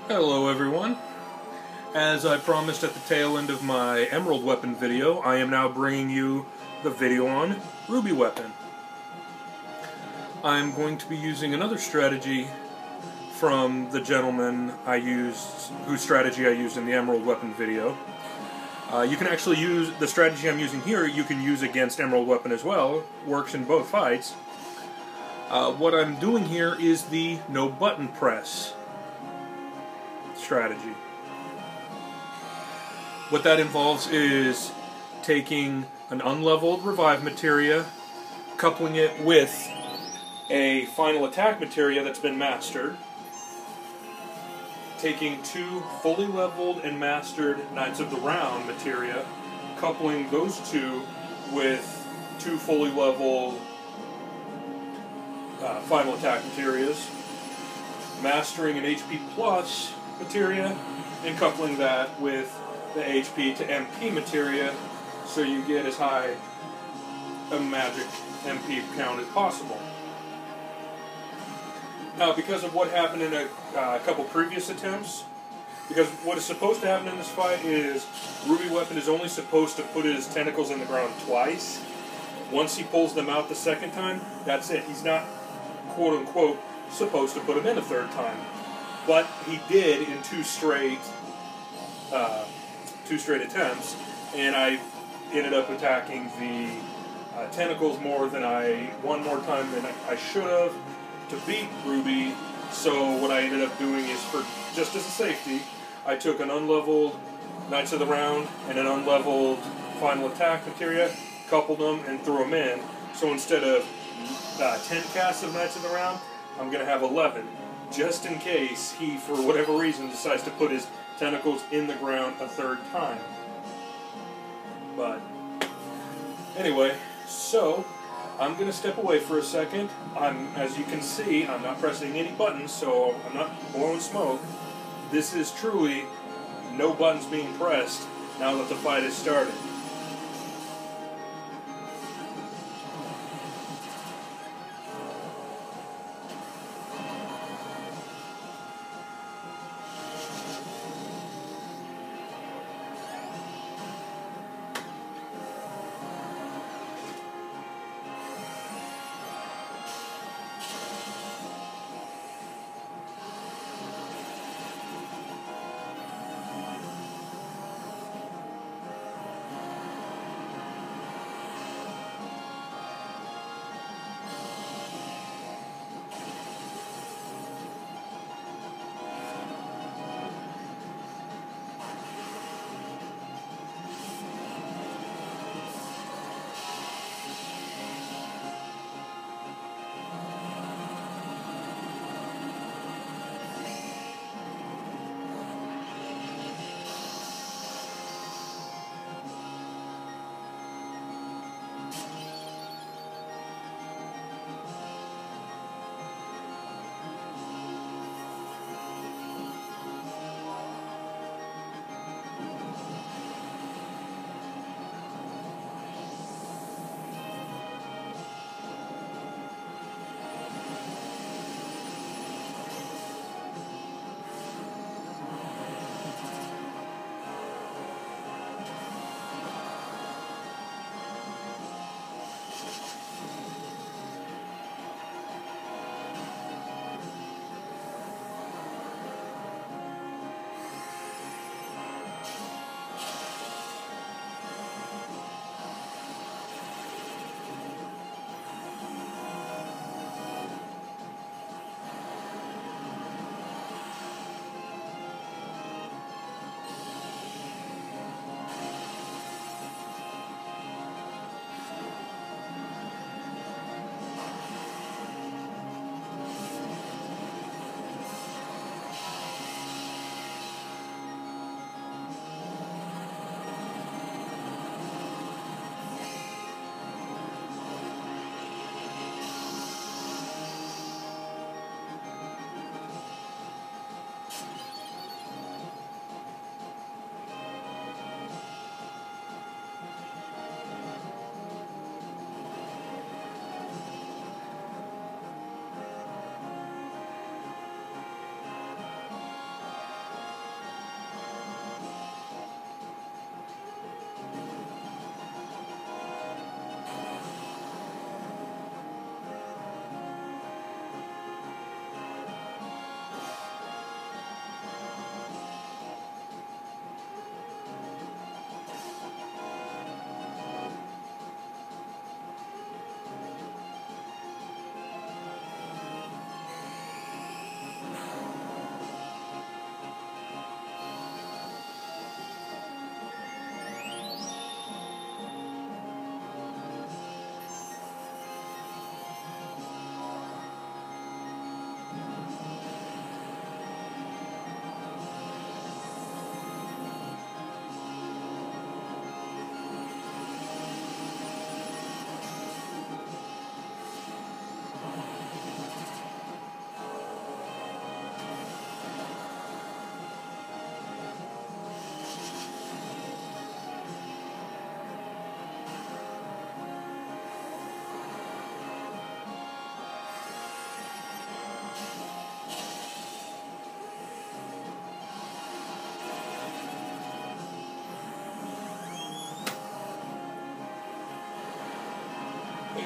Hello everyone. As I promised at the tail end of my Emerald Weapon video, I am now bringing you the video on Ruby Weapon. I'm going to be using another strategy from the gentleman whose strategy I used in the Emerald Weapon video. You can actually use the strategy I'm using here, you can use against Emerald Weapon as well. Works in both fights. What I'm doing here is the no button press strategy. What that involves is taking an unleveled revive materia, coupling it with a final attack materia that's been mastered, taking two fully leveled and mastered Knights of the Round materia, coupling those two with two fully leveled final attack materias, mastering an HP plus materia, and coupling that with the HP to MP materia, so you get as high a magic MP count as possible. Now, because of what happened in a couple previous attempts, because what is supposed to happen in this fight is Ruby Weapon is only supposed to put his tentacles in the ground twice. Once he pulls them out the second time, that's it. He's not, quote-unquote, supposed to put them in a third time. But he did in two straight attempts, and I ended up attacking the tentacles one more time than I should have to beat Ruby. So what I ended up doing is, just as a safety, I took an unleveled Knights of the Round and an unleveled final attack materia, coupled them, and threw them in. So instead of 10 casts of Knights of the Round, I'm going to have 11. Just in case he, for whatever reason, decides to put his tentacles in the ground a third time. But, anyway, so, I'm going to step away for a second. As you can see, I'm not pressing any buttons, so I'm not blowing smoke. This is truly no buttons being pressed now that the fight has started.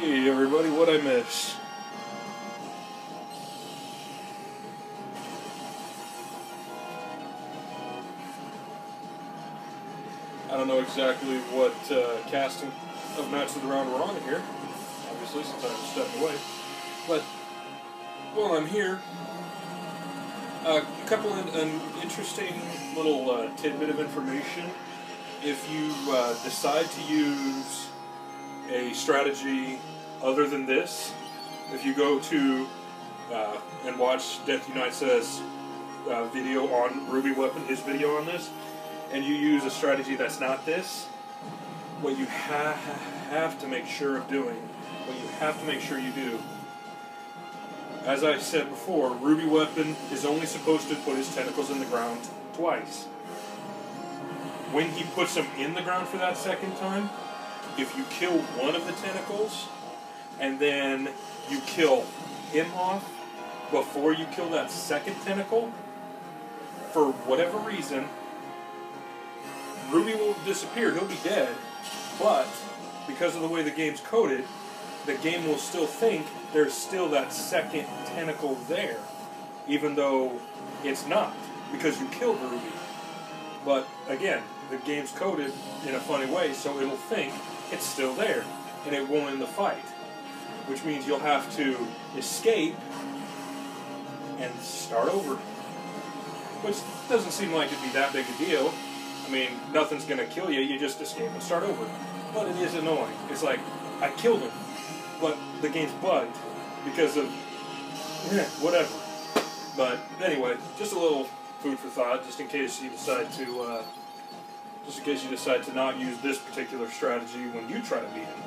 Hey everybody, what I miss? I don't know exactly what casting of Knights of the Round we're on here, obviously, since I was stepping away. But while I'm here, a couple of an interesting little tidbit of information. If you decide to use a strategy other than this, if you go to and watch DeathUnitesUs video on Ruby Weapon, his video on this, and you use a strategy that's not this, what you have to make sure of doing, what you have to make sure you do, as I said before, Ruby Weapon is only supposed to put his tentacles in the ground twice. When he puts them in the ground for that second time, if you kill one of the tentacles, and then you kill him off before you kill that second tentacle, for whatever reason, Ruby will disappear, he'll be dead, but because of the way the game's coded, the game will still think there's still that second tentacle there, even though it's not, because you killed Ruby. But again, the game's coded in a funny way, so it'll think it's still there, and it won't end the fight. Which means you'll have to escape and start over. Which doesn't seem like it'd be that big a deal. I mean, nothing's gonna kill you, you just escape and start over. But it is annoying. It's like, I killed him, but the game's bugged because of, whatever. But anyway, just a little food for thought, just in case you decide to, not use this particular strategy when you try to beat him.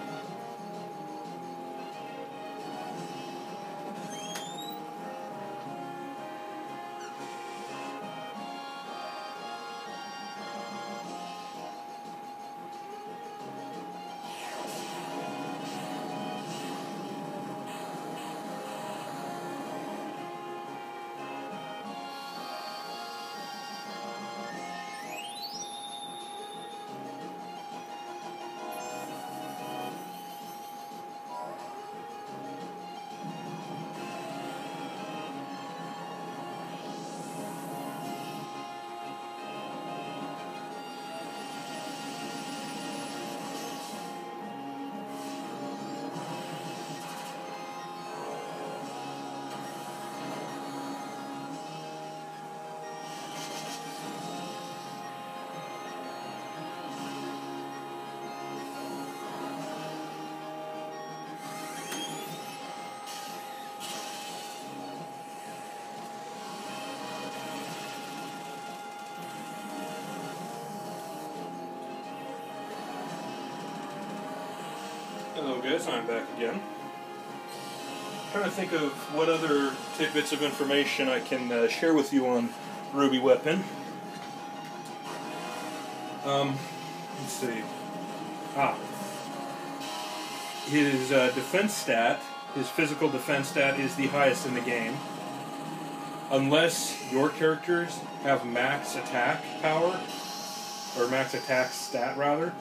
Hello guys, I'm back again. Trying to think of what other tidbits of information I can share with you on Ruby Weapon. Let's see. His defense stat, his physical defense stat, is the highest in the game. Unless your characters have max attack power, or max attack stat rather,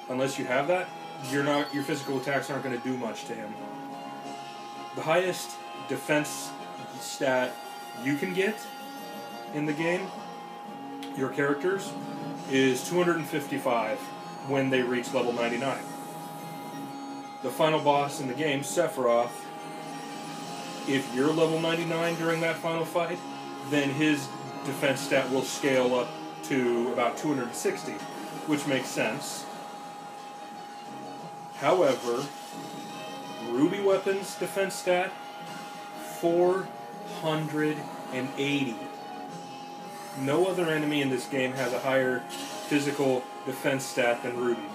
unless you have that, your physical attacks aren't going to do much to him. The highest defense stat you can get in the game, your characters, is 255 when they reach level 99. The final boss in the game, Sephiroth, if you're level 99 during that final fight, then his defense stat will scale up to about 260, which makes sense. However, Ruby Weapon's defense stat, 480. No other enemy in this game has a higher physical defense stat than Ruby.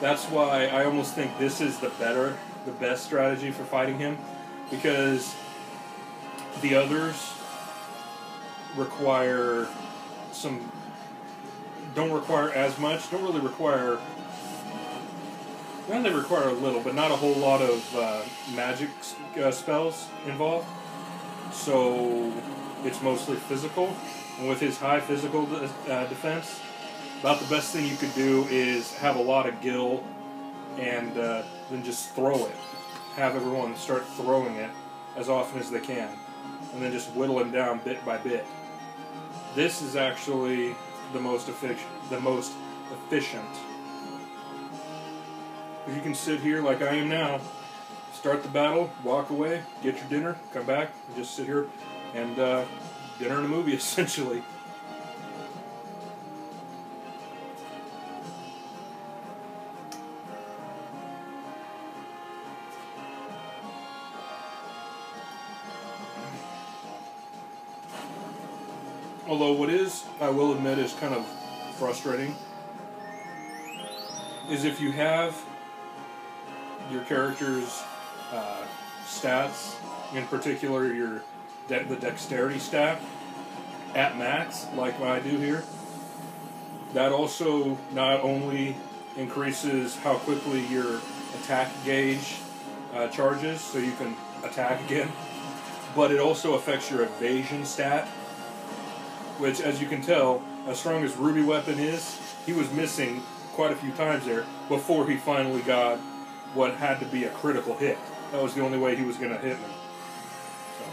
That's why I almost think this is the best strategy for fighting him, because the others require don't require as much, don't really require, well, they require a little, but not a whole lot of magic spells involved, so it's mostly physical. And with his high physical defense, about the best thing you could do is have a lot of gil and then just throw it. Have everyone start throwing it as often as they can. And then just whittle him down bit by bit. This is actually the most efficient. If you can sit here like I am now, start the battle, walk away, get your dinner, come back, and just sit here and dinner and a movie, essentially. Although what is, I will admit, is kind of frustrating, is if you have your character's stats, in particular the dexterity stat, at max, like what I do here, that also not only increases how quickly your attack gauge charges, so you can attack again, but it also affects your evasion stat, which, as you can tell, as strong as Ruby Weapon is, he was missing quite a few times there before he finally got what had to be a critical hit. That was the only way he was going to hit me. So.